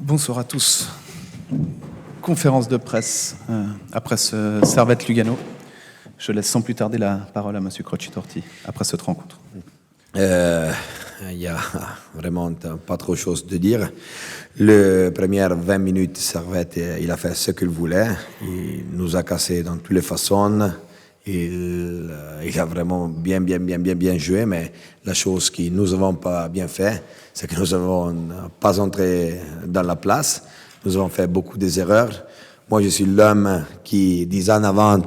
Bonsoir à tous. Conférence de presse après ce Servette Lugano. Je laisse sans plus tarder la parole à M. Croci-Torti après cette rencontre. Il y a vraiment pas trop de choses de dire. Les premières 20 minutes, Servette, il a fait ce qu'il voulait. Il nous a cassé dans toutes les façons. Il a vraiment bien joué, mais la chose que nous n'avons pas bien fait, c'est que nous n'avons pas entré dans la place. Nous avons fait beaucoup d'erreurs. Moi, je suis l'homme qui, 10 ans avant,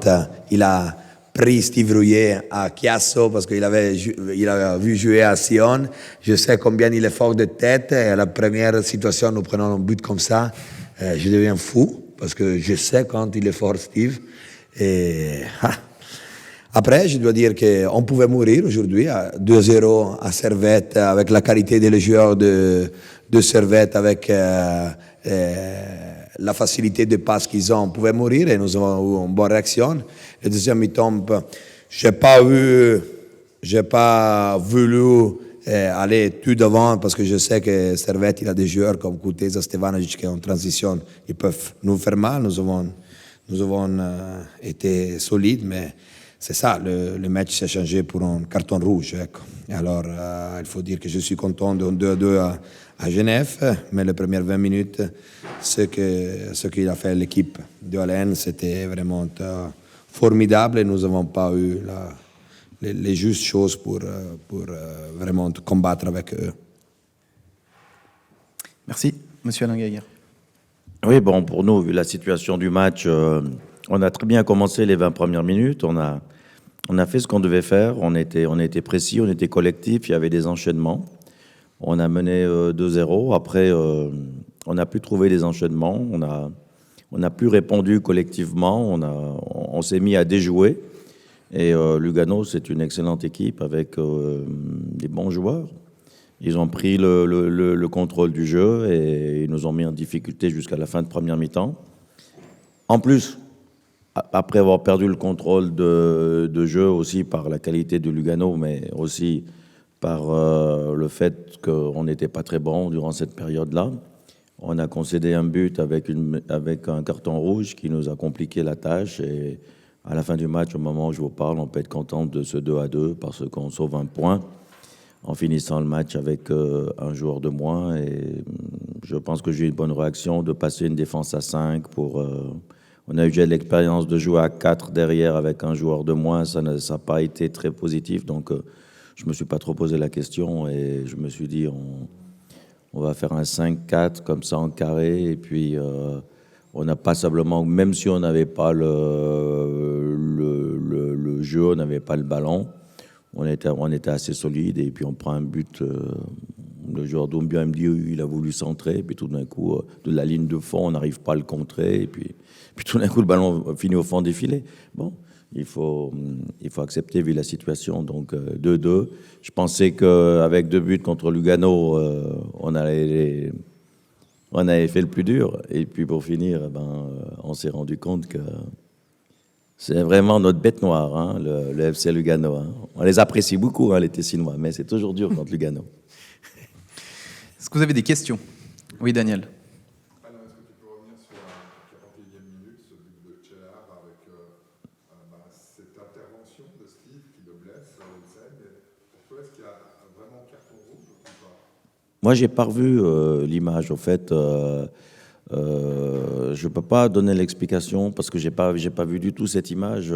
il a pris Steve Rouillet à Chiasso parce qu'il a vu jouer à Sion. Je sais combien il est fort de tête. Et à la première situation, nous prenons un but comme ça. Je deviens fou parce que je sais quand il est fort, Steve. Et après, je dois dire qu'on pouvait mourir aujourd'hui à 2-0 à Servette avec la qualité des joueurs de Servette, avec la facilité de passe qu'ils ont. On pouvait mourir et nous avons eu une bonne réaction. Le deuxième mi-temps, j'ai pas voulu aller tout devant parce que je sais que Servette, il a des joueurs comme Kuteza, Stevanovic qui en transition, ils peuvent nous faire mal. Nous avons été solides, mais c'est ça, le match s'est changé pour un carton rouge. Ecco. Et alors, il faut dire que je suis content d'un 2-2 à Genève, mais les premières 20 minutes, ce qu'il a fait l'équipe de Alain, c'était vraiment formidable et nous n'avons pas eu les justes choses pour vraiment combattre avec eux. Merci. Monsieur Alain Gaillard. Oui, bon, pour nous, vu la situation du match, on a très bien commencé les 20 premières minutes. On a fait ce qu'on devait faire. On était précis, on était collectif. Il y avait des enchaînements. On a mené 2-0. Après, on a pu trouver des enchaînements. On a plus répondu collectivement. On s'est mis à déjouer. Et Lugano, c'est une excellente équipe avec des bons joueurs. Ils ont pris le contrôle du jeu et ils nous ont mis en difficulté jusqu'à la fin de première mi-temps. En plus, après avoir perdu le contrôle de jeu aussi par la qualité de Lugano, mais aussi par le fait qu'on n'était pas très bon durant cette période-là, on a concédé un but avec un carton rouge qui nous a compliqué la tâche. Et à la fin du match, au moment où je vous parle, on peut être content de ce 2-2 parce qu'on sauve un point en finissant le match avec un joueur de moins. Et je pense que j'ai eu une bonne réaction de passer une défense à 5 pour... on a eu déjà l'expérience de jouer à 4 derrière avec un joueur de moins. Ça n'a pas été très positif. Donc, je ne me suis pas trop posé la question et je me suis dit, on va faire un 5-4 comme ça en carré. Et puis, on n'a pas simplement... Même si on n'avait pas le jeu, on n'avait pas le ballon, on était assez solide. Et puis, on prend un but... le joueur d'Oumbia me dit il a voulu centrer, puis tout d'un coup, de la ligne de fond, on n'arrive pas à le contrer, et puis tout d'un coup, le ballon finit au fond des filets. Bon, il faut accepter vu la situation. Donc 2-2. Je pensais qu'avec 2 buts contre Lugano, on avait fait le plus dur. Et puis pour finir, on s'est rendu compte que c'est vraiment notre bête noire, hein, le FC Lugano. Hein. On les apprécie beaucoup, hein, les Tessinois, mais c'est toujours dur contre Lugano. Est-ce que vous avez des questions? Oui, Daniel. Alors, est-ce que tu peux revenir sur la 41e minute, ce but de Tchellar avec cette intervention de Steve qui le blesse sur le scène? Pour toi, est-ce qu'il y a vraiment carton rouge ou pas? Moi, j'ai pas revu l'image. En fait, je peux pas donner l'explication parce que j'ai pas vu du tout cette image.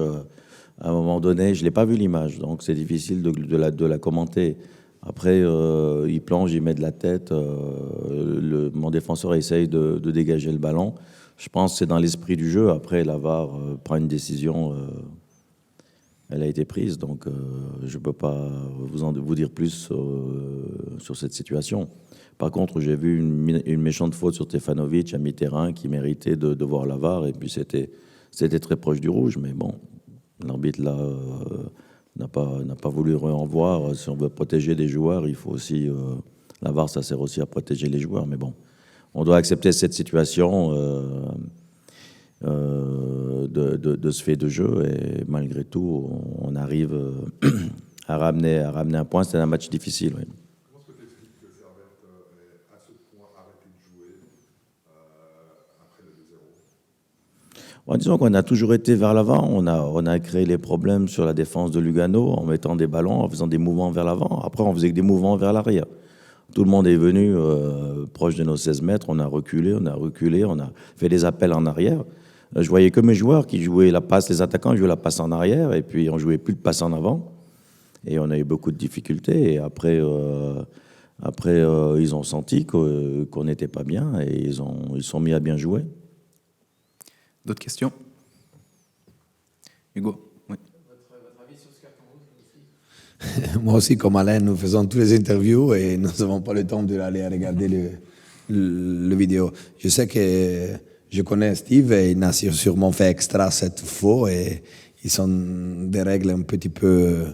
À un moment donné, je l'ai pas vu l'image, donc c'est difficile de la commenter. Après, il plonge, il met de la tête. Mon défenseur essaye de dégager le ballon. Je pense que c'est dans l'esprit du jeu. Après, la VAR prend une décision. Elle a été prise. Donc, je ne peux pas vous dire plus sur cette situation. Par contre, j'ai vu une méchante faute sur Stefanovic à mi-terrain qui méritait de voir la VAR. Et puis, c'était très proche du rouge. Mais bon, l'arbitre, là... n'a pas voulu en voir. Si on veut protéger des joueurs, il faut aussi... la VAR, ça sert aussi à protéger les joueurs. Mais bon, on doit accepter cette situation de ce fait de jeu. Et malgré tout, on arrive à ramener un point. C'était un match difficile. Oui. Comment est-ce que tu expliques que Servette ait à ce point arrêté de jouer Disons qu'on a toujours été vers l'avant. On a créé les problèmes sur la défense de Lugano en mettant des ballons, en faisant des mouvements vers l'avant. Après, on faisait que des mouvements vers l'arrière. Tout le monde est venu proche de nos 16 mètres. On a reculé, on a fait des appels en arrière. Je voyais que mes joueurs qui jouaient la passe, les attaquants jouaient la passe en arrière, et puis on jouait plus de passe en avant. Et on a eu beaucoup de difficultés. Et après, ils ont senti qu'on n'était pas bien, et ils sont mis à bien jouer. D'autres questions? Hugo? Oui. Votre avis sur ce carton rouge aussi? Moi aussi, comme Alain, nous faisons toutes les interviews et nous n'avons pas le temps d'aller regarder le vidéo. Je sais que je connais Steve et il a sûrement fait extra cette fois et ils sont des règles un petit peu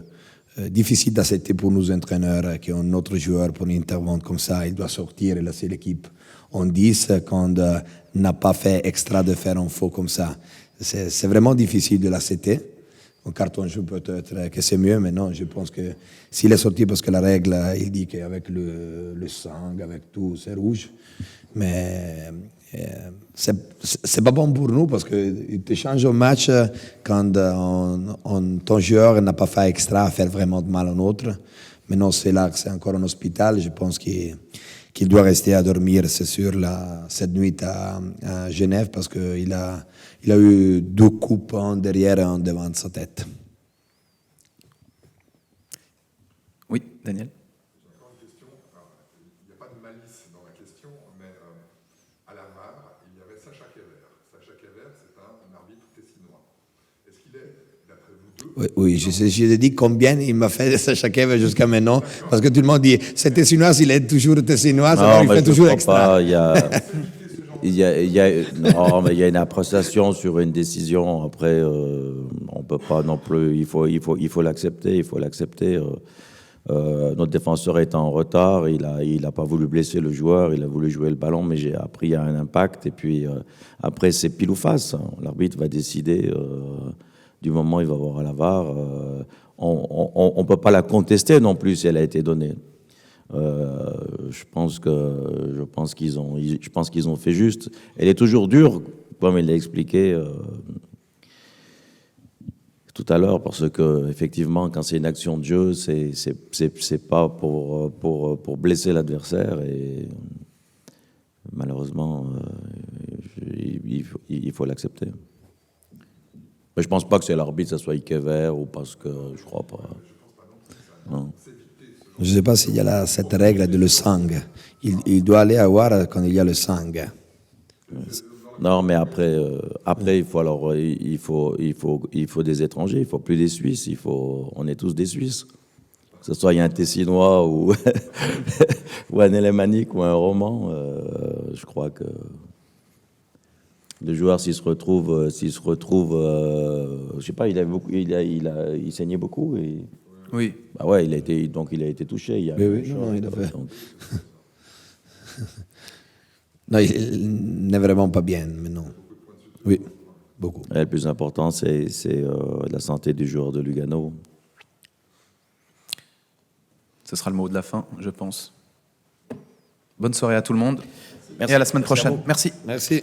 difficiles d'accepter pour nous entraîneurs qu'un autre joueur pour intervenir comme ça, il doit sortir et laisser l'équipe en 10 quand n'a pas fait extra de faire un faux comme ça. C'est vraiment difficile de l'accepter. Un carton jaune peut-être que c'est mieux, mais non, je pense que s'il est sorti parce que la règle, il dit qu'avec le sang, avec tout, c'est rouge. Mais c'est pas bon pour nous parce qu'il te change un match quand ton joueur n'a pas fait extra à faire vraiment de mal à un autre. Maintenant, c'est là que c'est encore un hôpital. Je pense qu'il doit rester à dormir, c'est sûr, cette nuit à Genève parce qu'il a eu 2 coups, un derrière et un devant sa tête. Oui, Daniel? Encore une question. Alors, il n'y a pas de malice dans la question, mais à la VAR, il y avait Sacha Kever. Sacha Kever, c'est un arbitre tessinois. Est-ce qu'il est, d'après vous deux? Oui, je dit combien il m'a fait Sacha Kever jusqu'à maintenant, parce que tout le monde dit c'est tessinois, il est toujours tessinois, alors il fait toujours extra. Il y a une appréciation sur une décision. Après, on peut pas non plus. Il faut l'accepter. Notre défenseur est en retard. Il a pas voulu blesser le joueur. Il a voulu jouer le ballon, mais après il y a un impact. Et puis après c'est pile ou face. L'arbitre va décider du moment où il va voir à la VAR. On peut pas la contester non plus si elle a été donnée. Je pense qu'ils ont fait juste. Elle est toujours dure, comme il l'a expliqué tout à l'heure, parce que effectivement, quand c'est une action de jeu, c'est pas pour blesser l'adversaire et malheureusement, il faut l'accepter. Mais je pense pas que c'est l'arbitre, ça soit Ikever ou parce que je crois pas. Non. Je ne sais pas s'il y a cette règle de le sang. Il doit aller à voir quand il y a le sang. Non, mais après il faut des étrangers, il faut plus des Suisses, on est tous des Suisses. Que ce soit il y a un Tessinois ou un Élémanique ou un Roman, je crois que le joueur s'il se retrouve, je sais pas, il saignait beaucoup et. Oui. Bah ouais, il a été touché. Il a fait. Non, il n'est vraiment pas bien, mais non. Oui, beaucoup. Et le plus important, c'est la santé du joueur de Lugano. Ce sera le mot de la fin, je pense. Bonne soirée à tout le monde. Merci. Et à la semaine prochaine. Merci. Merci.